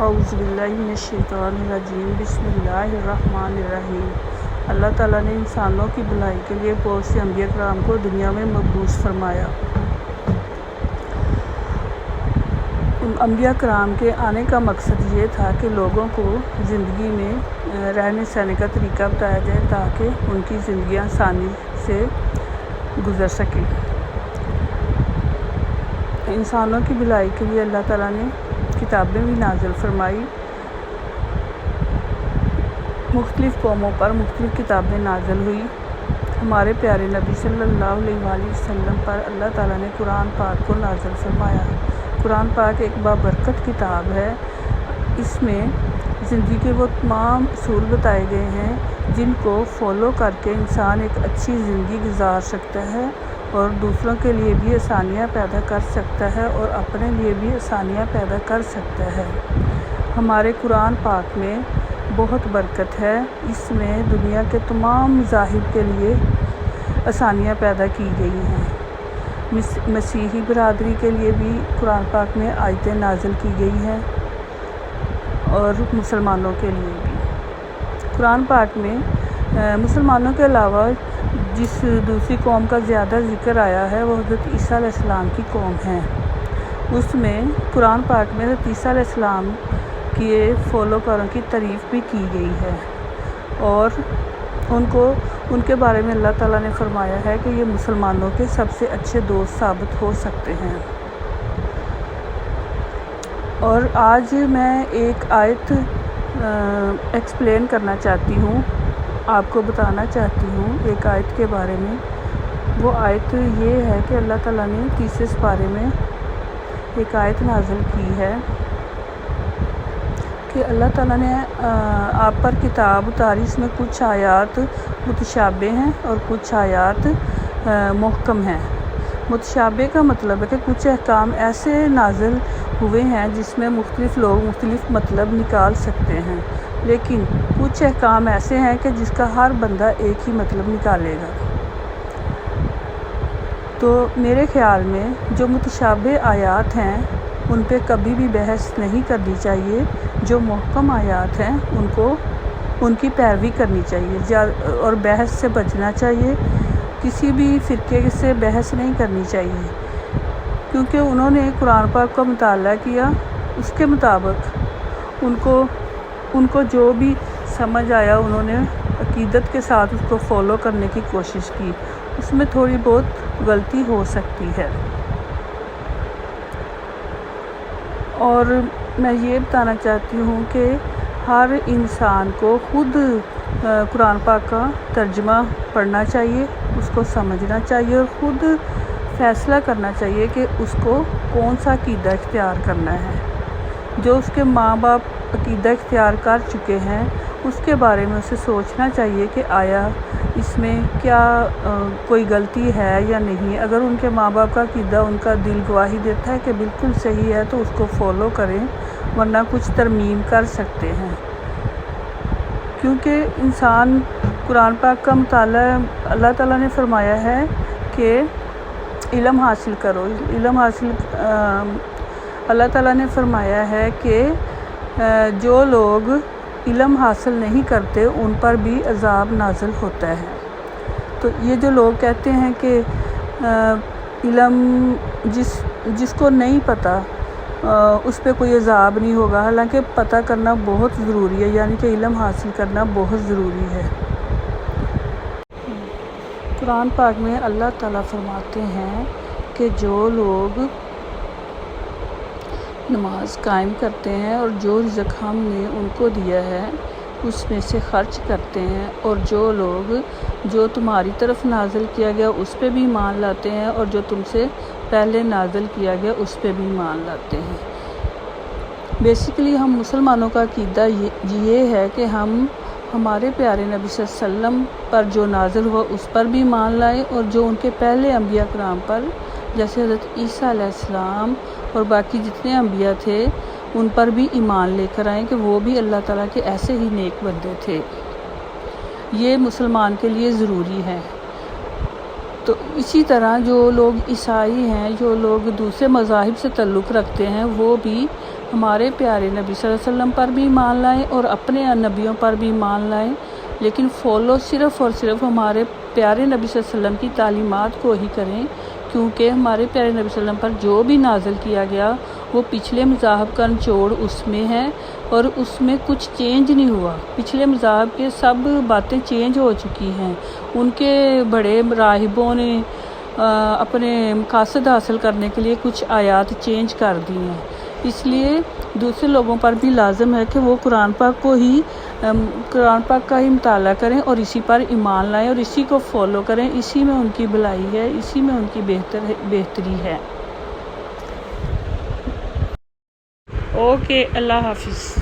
اعوذ باللہ من الشیطان الرجیم بسم اللہ الرحمن الرحیم۔ اللہ تعالیٰ نے انسانوں کی بھلائی کے لیے بہت سے انبیاء کرام کو دنیا میں مبعوث فرمایا۔ انبیاء کرام کے آنے کا مقصد یہ تھا کہ لوگوں کو زندگی میں رہنے سہنے کا طریقہ بتایا جائے تاکہ ان کی زندگیاں آسانی سے گزر سکیں۔ انسانوں کی بھلائی کے لیے اللہ تعالیٰ نے کتابیں بھی نازل فرمائی۔ مختلف قوموں پر مختلف کتابیں نازل ہوئی۔ ہمارے پیارے نبی صلی اللہ علیہ وآلہ وسلم پر اللہ تعالیٰ نے قرآن پاک کو نازل فرمایا۔ قرآن پاک ایک بابرکت کتاب ہے۔ اس میں زندگی کے وہ تمام اصول بتائے گئے ہیں جن کو فالو کر کے انسان ایک اچھی زندگی گزار سکتا ہے اور دوسروں کے لیے بھی آسانیاں پیدا کر سکتا ہے اور اپنے لیے بھی آسانیاں پیدا کر سکتا ہے۔ ہمارے قرآن پاک میں بہت برکت ہے۔ اس میں دنیا کے تمام مذاہب کے لیے آسانیاں پیدا کی گئی ہیں۔ مسیحی برادری کے لیے بھی قرآن پاک میں آیتیں نازل کی گئی ہیں اور مسلمانوں کے لیے بھی۔ قرآن پاک میں مسلمانوں کے علاوہ جس دوسری قوم کا زیادہ ذکر آیا ہے وہ حضرت عیسیٰ علیہ السلام کی قوم ہے۔ اس میں قرآن پاک میں حضرت عیسیٰ علیہ السلام کے فالو کروں کی تعریف بھی کی گئی ہے اور ان کے بارے میں اللہ تعالیٰ نے فرمایا ہے کہ یہ مسلمانوں کے سب سے اچھے دوست ثابت ہو سکتے ہیں۔ اور آج میں ایک آیت ایکسپلین کرنا چاہتی ہوں، آپ کو بتانا چاہتی ہوں ایک آیت کے بارے میں۔ وہ آیت یہ ہے کہ اللہ تعالیٰ نے تیسرے سپارے میں ایک آیت نازل کی ہے کہ اللہ تعالیٰ نے آپ پر کتاب اتاری، اس میں کچھ آیات متشابہ ہیں اور کچھ آیات محکم ہیں۔ متشابہ کا مطلب ہے کہ کچھ احکام ایسے نازل ہوئے ہیں جس میں مختلف لوگ مختلف مطلب نکال سکتے ہیں، لیکن کچھ احکام ایسے ہیں کہ جس کا ہر بندہ ایک ہی مطلب نکالے گا۔ تو میرے خیال میں جو متشابہ آیات ہیں ان پہ کبھی بھی بحث نہیں کرنی چاہیے۔ جو محکم آیات ہیں ان کی پیروی کرنی چاہیے اور بحث سے بچنا چاہیے۔ کسی بھی فرقے سے بحث نہیں کرنی چاہیے کیونکہ انہوں نے قرآن پاک کا مطالعہ کیا، اس کے مطابق ان کو جو بھی سمجھ آیا انہوں نے عقیدت کے ساتھ اس کو فالو کرنے کی کوشش کی۔ اس میں تھوڑی بہت غلطی ہو سکتی ہے۔ اور میں یہ بتانا چاہتی ہوں کہ ہر انسان کو خود قرآن پاک کا ترجمہ پڑھنا چاہیے، اس کو سمجھنا چاہیے اور خود فیصلہ کرنا چاہیے کہ اس کو کون سا عقیدہ اختیار کرنا ہے۔ جو اس کے ماں باپ عقیدہ اختیار کر چکے ہیں اس کے بارے میں اسے سوچنا چاہیے کہ آیا اس میں کیا کوئی غلطی ہے یا نہیں۔ اگر ان کے ماں باپ کا عقیدہ ان کا دل گواہی دیتا ہے کہ بالکل صحیح ہے تو اس کو فالو کریں، ورنہ کچھ ترمیم کر سکتے ہیں۔ کیونکہ انسان قرآن پاک کا مطالعہ اللہ تعالیٰ نے فرمایا ہے کہ علم حاصل کرو۔ اللہ تعالیٰ نے فرمایا ہے کہ جو لوگ علم حاصل نہیں کرتے ان پر بھی عذاب نازل ہوتا ہے۔ تو یہ جو لوگ کہتے ہیں کہ علم جس کو نہیں پتہ اس پہ کوئی عذاب نہیں ہوگا، حالانکہ پتہ کرنا بہت ضروری ہے، یعنی کہ علم حاصل کرنا بہت ضروری ہے۔ قرآن پاک میں اللہ تعالیٰ فرماتے ہیں کہ جو لوگ نماز قائم کرتے ہیں اور جو رزق ہم نے ان کو دیا ہے اس میں سے خرچ کرتے ہیں، اور جو لوگ جو تمہاری طرف نازل کیا گیا اس پہ بھی ایمان لاتے ہیں اور جو تم سے پہلے نازل کیا گیا اس پہ بھی ایمان لاتے ہیں۔ بیسیکلی ہم مسلمانوں کا عقیدہ یہ ہے کہ ہم ہمارے پیارے نبی صلی اللہ علیہ وسلم پر جو نازل ہوا اس پر بھی ایمان لائے اور جو ان کے پہلے انبیاء کرام پر جیسے حضرت عیسیٰ علیہ السلام اور باقی جتنے انبیاء تھے ان پر بھی ایمان لے کر آئیں کہ وہ بھی اللہ تعالیٰ کے ایسے ہی نیک بندے تھے۔ یہ مسلمان کے لیے ضروری ہے۔ تو اسی طرح جو لوگ عیسائی ہیں، جو لوگ دوسرے مذاہب سے تعلق رکھتے ہیں، وہ بھی ہمارے پیارے نبی صلی اللہ علیہ وسلم پر بھی ایمان لائیں اور اپنے نبیوں پر بھی ایمان لائیں، لیکن فالو صرف اور صرف ہمارے پیارے نبی صلی اللہ علیہ وسلم کی تعلیمات کو ہی کریں، کیونکہ ہمارے پیارے نبی صلی اللہ علیہ وسلم پر جو بھی نازل کیا گیا وہ پچھلے مذاہب کا نچوڑ اس میں ہے، اور اس میں کچھ چینج نہیں ہوا۔ پچھلے مذاہب کے سب باتیں چینج ہو چکی ہیں، ان کے بڑے راہبوں نے اپنے مقاصد حاصل کرنے کے لیے کچھ آیات چینج کر دی ہیں، اس لیے دوسرے لوگوں پر بھی لازم ہے کہ وہ قرآن پاک کا ہی مطالعہ کریں اور اسی پر ایمان لائیں اور اسی کو فالو کریں، اسی میں ان کی بھلائی ہے، اسی میں ان کی بہتری ہے۔ اوکے، اللہ حافظ۔